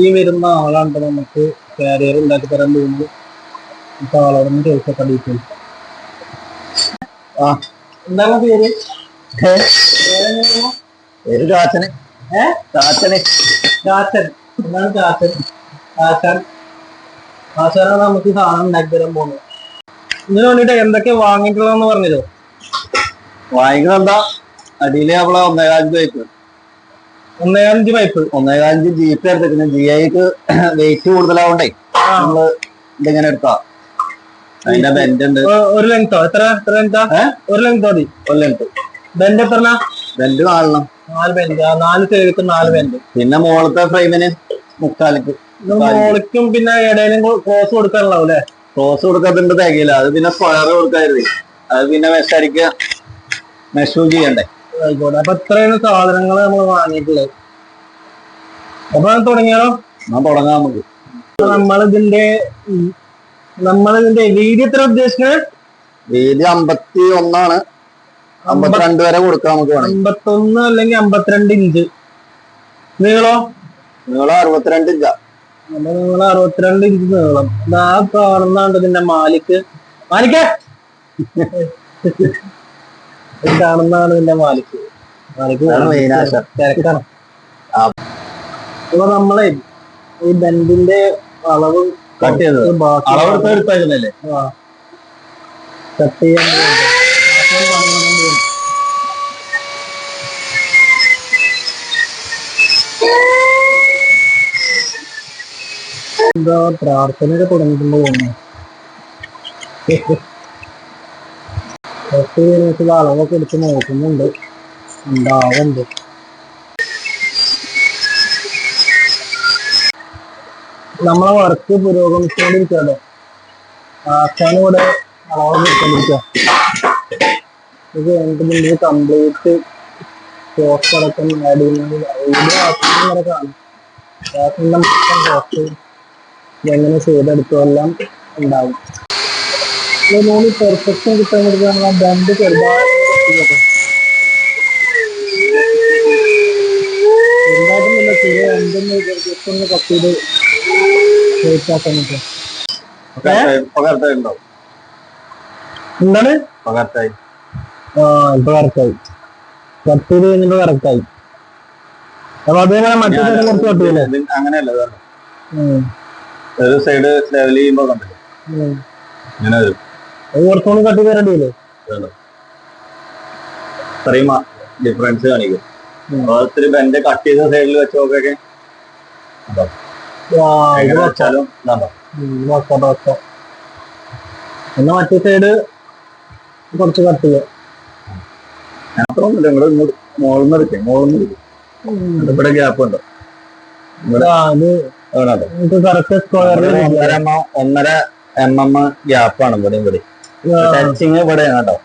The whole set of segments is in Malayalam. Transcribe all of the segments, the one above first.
ഈ വരുന്ന ആളാണ് നമുക്ക് കാരിയർ ഉണ്ടാക്കി തരാൻ പോകുന്നത്. ഇപ്പൊ ആളോടൊന്ന് ചോദിച്ചൊക്കെ ഡീറ്റെയിൽസ്. എന്താണ് പേര്? പേര് ചാച്ചന്. ചാച്ചന് ചാച്ചൻ. എന്താണ് ചാച്ചൻ? ആശാനാണ് നമുക്ക് സാധനം ഉണ്ടാക്കി തരാൻ പോകുന്നത്. ഇതിന് വേണ്ടിട്ട് എന്തൊക്കെ വാങ്ങിയിട്ടുള്ളതെന്ന് പറഞ്ഞല്ലോ. വാങ്ങിക്കണെന്താ? അടിയില് നമ്മളെ 1.5 പൈപ്പ്, 1.5 പൈപ്പ്, 1.5 ജീപ്പ് എടുത്തിട്ട് GIക്ക് വെയിറ്റ് കൂടുതലാവണ്ടേ നമ്മള് ഇതിങ്ങനെ എടുത്താ. അതിന്റെ ബെൻഡ് ഉണ്ട്. ഒരു ലെങ്തോ? എത്ര ലെങ്താ? ഒരു ലെങ്ത് മതി. ഒരു ലെങ്ത്. ബെൻഡ് എത്ര? Bend 4 bend. 4 സൈഡിലേക്ക് 4 ബെൻഡ്. പിന്നെ മുകളത്തെ ഫ്രെയിമിന് 3/4. മോളിക്കും പിന്നെ ഇടയിലും ക്രോസ് കൊടുക്കാനുള്ളതാവും അല്ലെ? ക്രോസ് കൊടുക്കാത്തതിന്റെ തികയില്ല. അത് പിന്നെ സ്ക്വയർ കൊടുക്കായിരുന്നു. അത് പിന്നെ മെഷൂ ചെയ്യണ്ടേ. ആയിക്കോട്ടെ. അപ്പൊ ഇത്രയാണ് സാധനങ്ങൾ നമ്മൾ വാങ്ങിയിട്ടുള്ളത്. അപ്പൊ തുടങ്ങിയാലോ? തുടങ്ങാം നമുക്ക്. നമ്മളിതിന്റെ വീതി എത്ര ഉദ്ദേശിക്കുന്നത്? വീതി 51 52 വരെ കൊടുക്കാം നമുക്ക്. 51 അല്ലെങ്കിൽ 52 ഇഞ്ച്. നീളം 62 ഇഞ്ചാ. നീളം 62 ഇഞ്ച് നീളം. ആ കാണുന്നുണ്ട് ഇതിന്റെ കാണുന്നതാണ് ഇതിന്റെ മാലിക്ക് തിരക്കാണ്. അപ്പൊ നമ്മളെ ഈ ബെൻഡിന്റെ അളവ് കട്ട് ചെയ്തത് അളവെടുത്തായിരുന്നല്ലേ? കട്ട് ചെയ്യാൻ എന്താ പ്രാർത്ഥനയൊക്കെ തുടങ്ങിയിട്ടുണ്ടോ? അളവൊക്കെ എടുത്ത് നോക്കുന്നുണ്ട്. ഉണ്ടാവുന്നുണ്ട്. നമ്മളെ വർക്ക് പുരോഗമിച്ചുകൊണ്ടിരിക്കുകയല്ലോ. ആശാനും കൂടെ അളവൊക്കെ എടുത്തോണ്ടിരിക്കുക. ഇത് കഴിഞ്ഞിട്ട് കംപ്ലീറ്റ് പോസ്റ്റ് അടക്കം ആഡ് ചെയ്യുന്നത് കാണും. മൊത്തം പോസ്റ്റ് എങ്ങനെ ചെയ്തെടുത്തോ എല്ലാം ഉണ്ടാവും. പെർഫെക്ഷൻ കിട്ടാൻ വേണ്ടി നമ്മൾ ആ ബണ്ട് ചെറുതായിട്ടൊന്നുമില്ല. ചെറിയ എന്തെന്ന് ജസ്റ്റ് കട്ട് ചെയ്ത് വെയിറ്റാക്കാൻ പറ്റും. എന്താണ്? ഇപ്പൊ കറക്റ്റായി. കട്ട് ചെയ്ത് കഴിഞ്ഞിട്ട് കറക്റ്റായി. അപ്പൊ അതേപോലെ മറ്റേ സൈഡ് കുറച്ച് കട്ട് ചെയ്യല്ലേ? അങ്ങനെയല്ല. ഒരു സൈഡ് ലെവൽ ചെയ്യുമ്പോ ഇങ്ങനെ വരും. കുറച്ചുകൂടി കട്ട് ചെയ്ത് റെഡിയല്ലേ? ഇത്രയും ഡിഫറൻസ് കാണിക്കും. ഒത്തിരി ബെൻഡ് കട്ട് ചെയ്ത സൈഡിൽ വെച്ച് നോക്കൊക്കെ വെച്ചാലും എന്നാ മറ്റേ സൈഡ് കുറച്ച് കട്ട് ചെയ്യാം. മാത്രമൊന്നുമില്ല. ഇങ്ങോട്ട് മോളിന്ന് എടുക്കേ. ഇവിടെ ഗ്യാപ്പ് ഉണ്ടോ? ഇവിടെ 1.5 mm ഗ്യാപ്പാണ് ഇവിടെ. ടച്ചിങ് ഇവിടെയാണ് കേട്ടോ.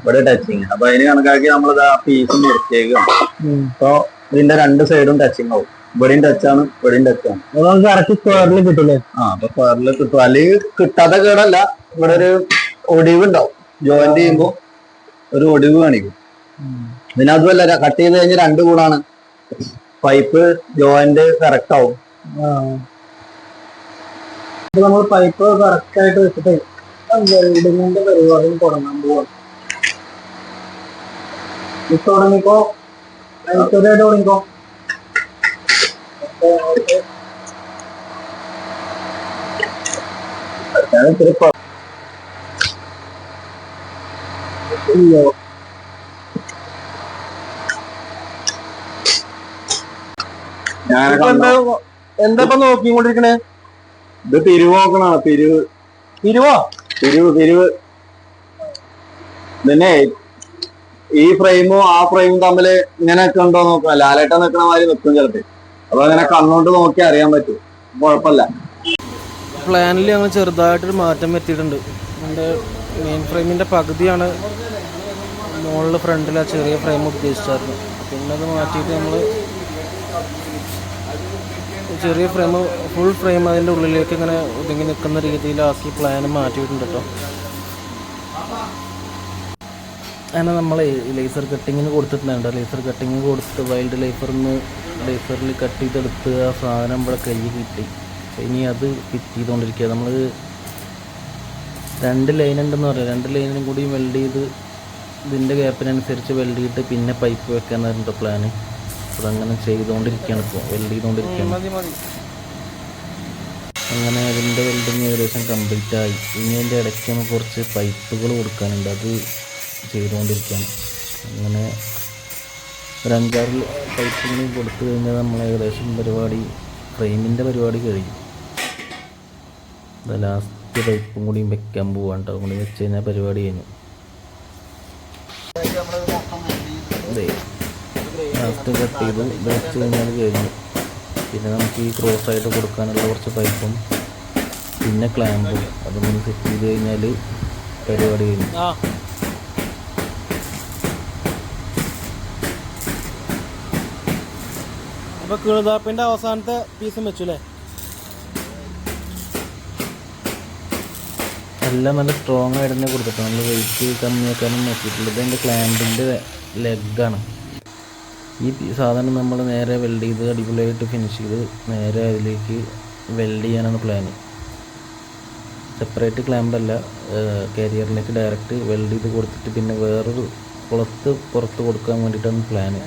ഇവിടെ ടച്ചിങ്. അപ്പൊ അതിന് കണക്കാക്കി നമ്മളിത് ആ പീസ് മുറിച്ചേക്കാണ്. അപ്പൊ ഇതിന്റെ 2 സൈഡും ടച്ചിങ് ആവും. ഇവിടെയും ടച്ചാണ്, ഇവിടെയും ടച്ചാണ്. സ്ക്വയറിൽ കിട്ടൂലേ? അപ്പൊ സ്ക്വയറിൽ കിട്ടും. അല്ലെങ്കിൽ കിട്ടാത്ത കേടല്ല. ഇവിടെ ഒരു ഒടിവ് ഉണ്ടാവും. ജോയിന്റ് ചെയ്യുമ്പോ ഒരു ഒടിവ് കാണിക്കും. ഇതിനതുമല്ല, കട്ട് ചെയ്ത് കഴിഞ്ഞ് 2 കൂടാണ്. പൈപ്പ് ജോയിന്റ് കറക്റ്റ് ആവും. നമ്മൾ പൈപ്പ് കറക്റ്റ് ആയിട്ട് വെച്ചിട്ട് വെൽഡിങ്ങിന്റെ പരിപാടിയും തുടങ്ങാൻ പോവാം. തുടങ്ങിക്കോ. ചെറിയായിട്ട് തുടങ്ങിക്കോ. എന്താ ഇപ്പൊ നോക്കിക്കൊണ്ടിരിക്കണേ? ഇത് പിരിവ് നോക്കണോ? പിരിവ് പിന്നെ ഈ ഫ്രെയിമും ആ ഫ്രെയിമും തമ്മില് ഇങ്ങനെയൊക്കെ ഉണ്ടോ നോക്കാം. ലാലേട്ട നിൽക്കണ മാതിരി നിൽക്കും ചിലപ്പോ. അപ്പൊ അങ്ങനെ കണ്ണോണ്ട് നോക്കി അറിയാൻ പറ്റും. കുഴപ്പമില്ല. പ്ലാനിൽ ഞങ്ങൾ ചെറുതായിട്ടൊരു മാറ്റം വരുത്തിയിട്ടുണ്ട്. എൻ്റെ മെയിൻ ഫ്രെയിമിൻ്റെ പകുതിയാണ് മുകളിൽ ഫ്രണ്ടിൽ ആ ചെറിയ ഫ്രെയിം ഉദ്ദേശിച്ചായിരുന്നു. പിന്നെ അത് മാറ്റിയിട്ട് നമ്മൾ ചെറിയ ഫ്രെയിം ഫുൾ ഫ്രെയിം അതിൻ്റെ ഉള്ളിലേക്ക് ഇങ്ങനെ ഒതുങ്ങി നിൽക്കുന്ന രീതിയിലാക്കി പ്ലാൻ മാറ്റിയിട്ടുണ്ട് കേട്ടോ. അങ്ങനെ നമ്മൾ ലേസർ കട്ടിങ്ങിന് കൊടുത്തിട്ടുണ്ടായിരുന്നു. ലേസർ കട്ടിങ് കൊടുത്തിട്ട് വൈൽഡ് ലൈഫറിന്ന് ലേസറിൽ കട്ട് ചെയ്തെടുത്ത് ആ സാധനം ഇവിടെ കയ്യിൽ കിട്ടി. ഇനി അത് ഫിറ്റ് ചെയ്തുകൊണ്ടിരിക്കുക. നമ്മൾ 2 ലൈൻ ഉണ്ടെന്ന് പറയാം, 2 ലൈനും കൂടി വെൽഡ് ചെയ്ത് ഇതിൻ്റെ ഗ്യാപ്പിനനുസരിച്ച് വെൽഡ് ചെയ്തിട്ട് പിന്നെ പൈപ്പ് വെക്കാനായിരുന്നു പ്ലാന്. അതങ്ങനെ ചെയ്തുകൊണ്ടിരിക്കുകയാണ് ഇപ്പോൾ, വെൽഡ് ചെയ്തുകൊണ്ടിരിക്കുകയാണ്. അങ്ങനെ അതിൻ്റെ വെൽഡിങ് ഏകദേശം കംപ്ലീറ്റ് ആയി. ഇനി അതിൻ്റെ ഇടയ്ക്ക് കുറച്ച് പൈപ്പുകൾ കൊടുക്കാനുണ്ട്, അത് ചെയ്തുകൊണ്ടിരിക്കുകയാണ്. അങ്ങനെ ഒരു 5-6 പൈപ്പിങ്ങനെ കൊടുത്തു കഴിഞ്ഞാൽ നമ്മൾ ഏകദേശം ഫ്രെയിമിൻ്റെ പരിപാടി കഴിയും. ലാസ്റ്റ് പൈപ്പും കൂടി വെക്കാൻ പോവാണ് കേട്ടോ. കൂടി വെച്ച് കഴിഞ്ഞാൽ പരിപാടി കഴിഞ്ഞു. ലാസ്റ്റ് കട്ട് ചെയ്തു ഇത് വെച്ച് കഴിഞ്ഞാൽ കഴിഞ്ഞു. പിന്നെ നമുക്ക് ഈ ക്രോസ് ആയിട്ട് കൊടുക്കാനുള്ള കുറച്ച് പൈപ്പും പിന്നെ ക്ലാമ്പും അതും സെറ്റ് ചെയ്ത് കഴിഞ്ഞാൽ പരിപാടി കഴിഞ്ഞു. അപ്പോൾ കീഴ്താപ്പിൻ്റെ അവസാനത്തെ പീസും വെച്ചു അല്ലേ? എല്ലാം നല്ല സ്ട്രോങ് ആയിട്ട് തന്നെ കൊടുത്തിട്ട് നമ്മൾ വെയിറ്റ് കമ്മിയാക്കാനും നോക്കിയിട്ടുള്ളത്. ഇതിൻ്റെ ക്ലാമ്പിൻ്റെ ലെഗാണ്. ഈ സാധനം നമ്മൾ നേരെ വെൽഡ് ചെയ്ത് അടിപൊളിയായിട്ട് ഫിനിഷ് ചെയ്ത് നേരെ അതിലേക്ക് വെൽഡ് ചെയ്യാനാണ് പ്ലാന്. സെപ്പറേറ്റ് ക്ലാമ്പല്ല, കാരിയറിലേക്ക് ഡയറക്റ്റ് വെൽഡ് ചെയ്ത് കൊടുത്തിട്ട് പിന്നെ വേറൊരു പുറത്ത് കൊടുക്കാൻ വേണ്ടിയിട്ടാണ് പ്ലാന്.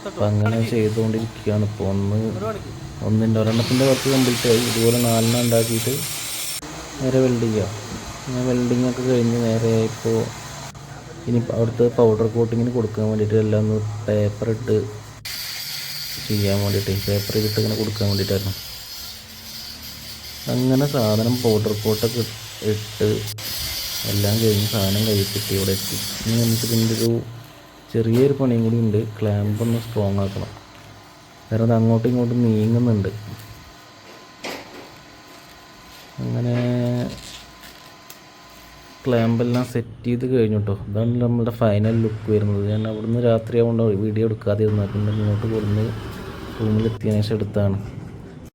അപ്പം അങ്ങനെ ചെയ്തുകൊണ്ടിരിക്കുകയാണ് ഇപ്പോൾ. ഒരെണ്ണത്തിൻ്റെ വർക്ക് കംപ്ലീറ്റ് ആയി. ഇതുപോലെ 4 ഉണ്ടാക്കിയിട്ട് നേരെ വെൽഡ് ചെയ്യുക. അങ്ങനെ വെൽഡിങ് ഒക്കെ കഴിഞ്ഞ് നേരെ ഇപ്പോൾ ഇനി അവിടുത്തെ പൗഡർ കോട്ടിങ്ങിന് കൊടുക്കാൻ വേണ്ടിയിട്ട് എല്ലാം ഒന്ന് പേപ്പർ ഇട്ട് ചെയ്യാൻ വേണ്ടിയിട്ട് പേപ്പർ ചെയ്തിട്ട് ഇങ്ങനെ കൊടുക്കാൻ വേണ്ടിയിട്ടായിരുന്നു. അങ്ങനെ സാധനം പൗഡർ കോട്ടൊക്കെ ഇട്ട് എല്ലാം കഴിഞ്ഞ് സാധനം കഴിച്ചിട്ട് ഇവിടെ എത്തി. ഇനി നമുക്ക് ഇതിൻ്റെ ഒരു ചെറിയൊരു പണിയും കൂടി ഉണ്ട്. ക്ലാമ്പൊന്ന് സ്ട്രോങ് ആക്കണം, കാരണം അത് അങ്ങോട്ടും ഇങ്ങോട്ടും നീങ്ങുന്നുണ്ട്. അങ്ങനെ ക്ലാമ്പെല്ലാം സെറ്റ് ചെയ്ത് കഴിഞ്ഞു കേട്ടോ. ഇതാണ് നമ്മുടെ ഫൈനൽ ലുക്ക് വരുന്നത്. ഞാൻ അവിടുന്ന് രാത്രി ആവുകൊണ്ട് വീഡിയോ എടുക്കാതെ ഇരുന്നത്, പിന്നെ ഇങ്ങോട്ട് കൊടുന്ന് റൂമിലെത്തിയതിനു ശേഷം എടുത്താണ്.